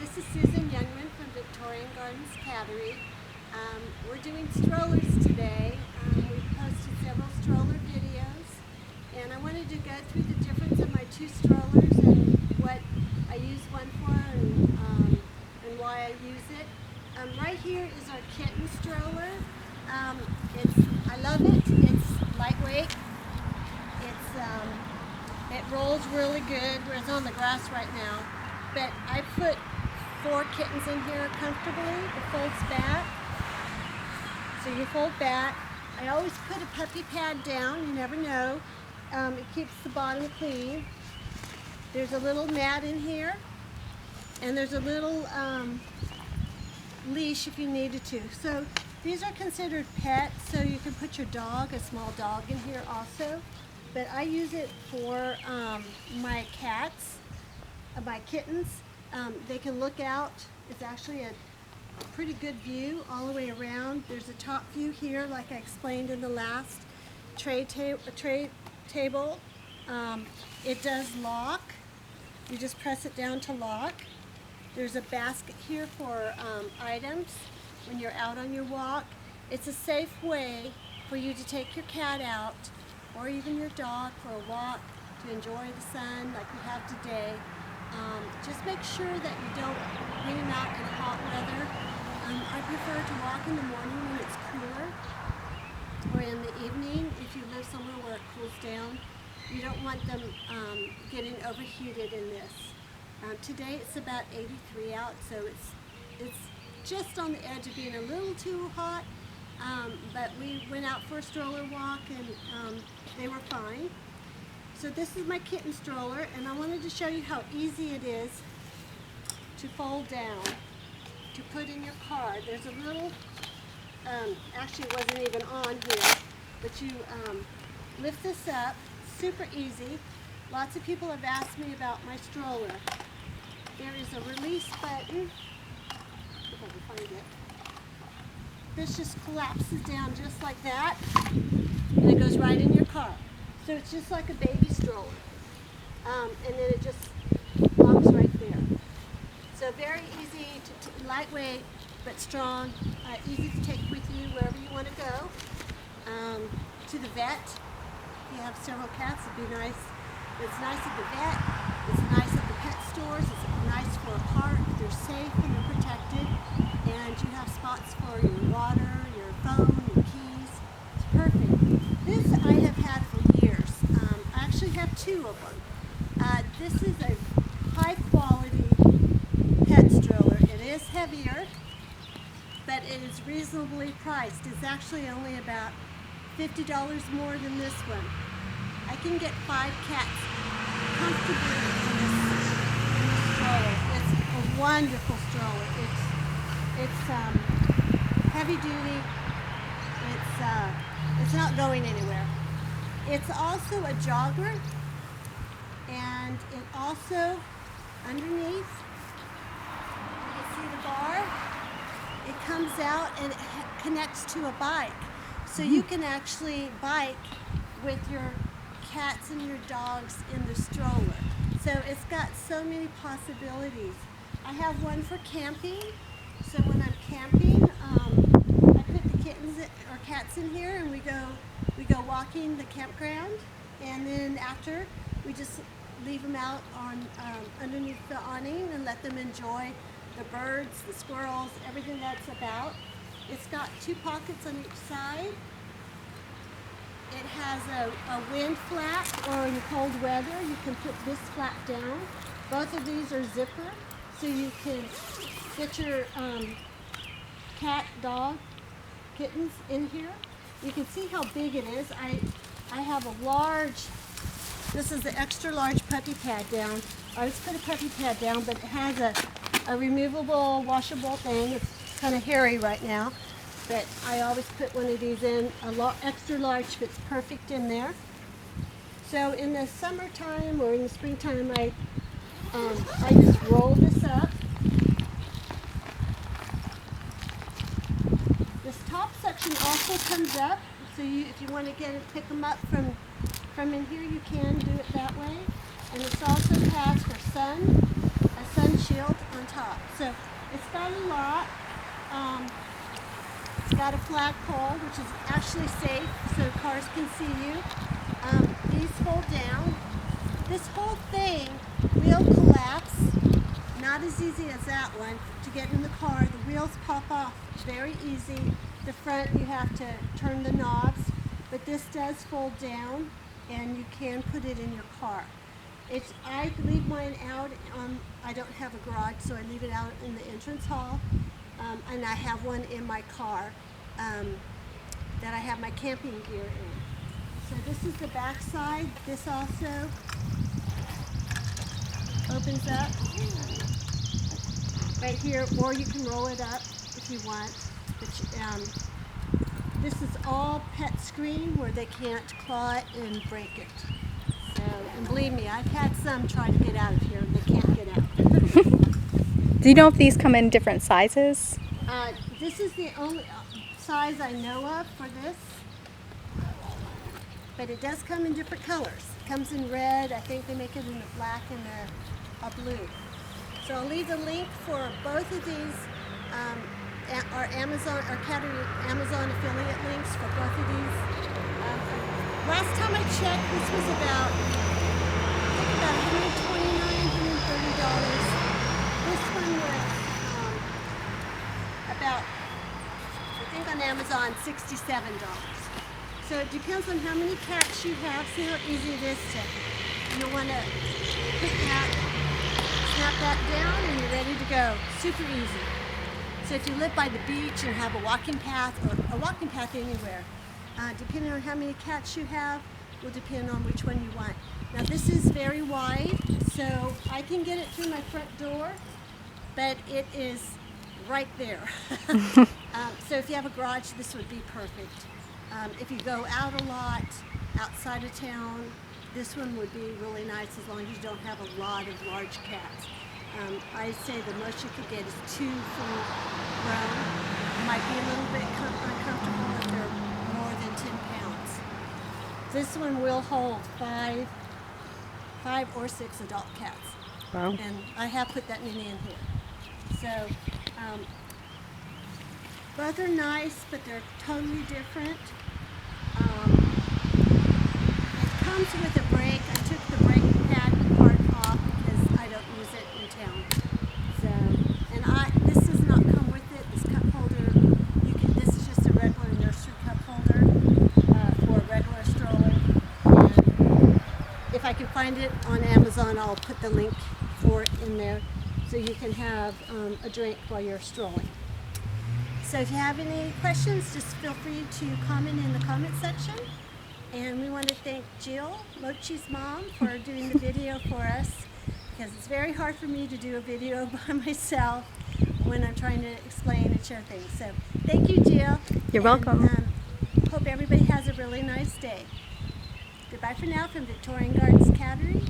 This is Susan Youngman from Victorian Gardens Cattery. We're doing strollers today. We've posted several stroller videos, and I wanted to go through the difference of my two strollers and what I use one for and why I use it. Right here is our Kitten stroller. I love it. It's lightweight. It rolls really good. It's on the grass right now. But I put 4 kittens in here comfortably. It folds back. So you fold back. I always put a puppy pad down. You never know. It keeps the bottom clean. There's a little mat in here. And there's a little leash if you needed to. So these are considered pets, so you can put your dog, a small dog, in here also. But I use it for my cats, my kittens. They can look out. It's actually a pretty good view all the way around. There's a top view here, like I explained in the last tray table. It does lock. You just press it down to lock. There's a basket here for items when you're out on your walk. It's a safe way for you to take your cat out or even your dog for a walk to enjoy the sun like we have today. Just make sure that you don't bring them out in hot weather. I prefer to walk in the morning when it's cooler, or in the evening if you live somewhere where it cools down. You don't want them getting overheated in this. Today it's about 83 out, so it's just on the edge of being a little too hot, but we went out for a stroller walk and they were fine. So this is my kitten stroller, and I wanted to show you how easy it is to fold down, to put in your car. There's a little, actually it wasn't even on here, but you lift this up, super easy. Lots of people have asked me about my stroller. There is a release button, if I can find it. This just collapses down just like that, and it goes right in your car. So it's just like a baby stroller, and then it just locks right there. So very easy, lightweight, but strong, easy to take with you wherever you want to go. To the vet, if you have several cats, it'd be nice. It's nice at the vet, it's nice at the pet stores, it's nice for a park. They're safe and they're protected, and you have spots for your water, your phone, your keys. It's perfect. This I have had for years. I actually have 2 of them. This is a high quality pet stroller. It is heavier, but it is reasonably priced. It's actually only about $50 more than this one. I can get 5 cats comfortably in this stroller. It's a wonderful stroller. It's heavy duty. It's not going anywhere. It's also a jogger, and it also, underneath, you can see the bar. It comes out and it connects to a bike. So you can actually bike with your cats and your dogs in the stroller. So it's got so many possibilities. I have one for camping. So when I'm camping, I put the kittens or cats in here, and we go walking the campground, and then after we just leave them out on underneath the awning and let them enjoy the birds, the squirrels, everything that's about. It's got 2 pockets on each side. It has a wind flap, or in cold weather you can put this flap down. Both of these are zipper, so you can get your cat, dog, kittens in here. You can see how big it is. I have a large, this is the extra large puppy pad down. I always put a puppy pad down, but it has a removable, washable thing. It's kind of hairy right now, but I always put one of these in. Extra large fits perfect in there. So in the summertime or in the springtime, I just roll this up. This top section also comes up, so if you want to pick them up from in here, you can do it that way. And this also has for a sun shield on top. So it's got a lock. It's got a flagpole, which is actually safe, so cars can see you. These fold down. This whole thing will collapse. Not as easy as that one. To get in the car, the wheels pop off very easy. The front, you have to turn the knobs, but this does fold down, and you can put it in your car. I leave mine out. I don't have a garage, so I leave it out in the entrance hall, and I have one in my car that I have my camping gear in. So this is the back side. This also opens up right here, or you can roll it up if you want. But this is all pet screen where they can't claw it and break it. So, and believe me, I've had some try to get out of here and they can't get out. Do you know if these come in different sizes? This is the only size I know of for this, but it does come in different colors. It comes in red. I think they make it in a black and a blue. So I'll leave the link for both of these, our Amazon, our CATTERY Amazon affiliate links for both of these. Last time I checked, this was about, I think about $129, $130. This one was about, I think on Amazon, $67. So it depends on how many cats you have. See how easy it is to, you want to pick that, snap that down, and you're ready to go. Super easy. So if you live by the beach and have a walking path, or a walking path anywhere, depending on how many cats you have, will depend on which one you want. Now this is very wide, so I can get it through my front door, but it is right there. So if you have a garage, this would be perfect. If you go out a lot, outside of town, this one would be really nice as long as you don't have a lot of large cats. I say the most you could get is 2 full grown. It might be a little bit uncomfortable if they're more than 10 pounds. This one will hold 5 or 6 adult cats. Wow. And I have put that many in here. So both are nice, but they're totally different. It comes with a brake. I took the brake pad part off because I don't use it in town. So, and this does not come with it. This cup holder, this is just a regular nursery cup holder for a regular stroller. And if I can find it on Amazon, I'll put the link for it in there so you can have a drink while you're strolling. So if you have any questions, just feel free to comment in the comment section. And we want to thank Jill, Mochi's mom, for doing the video for us, because it's very hard for me to do a video by myself when I'm trying to explain and share things. So thank you, Jill. You're welcome. Hope everybody has a really nice day. Goodbye for now from Victorian Gardens Cattery.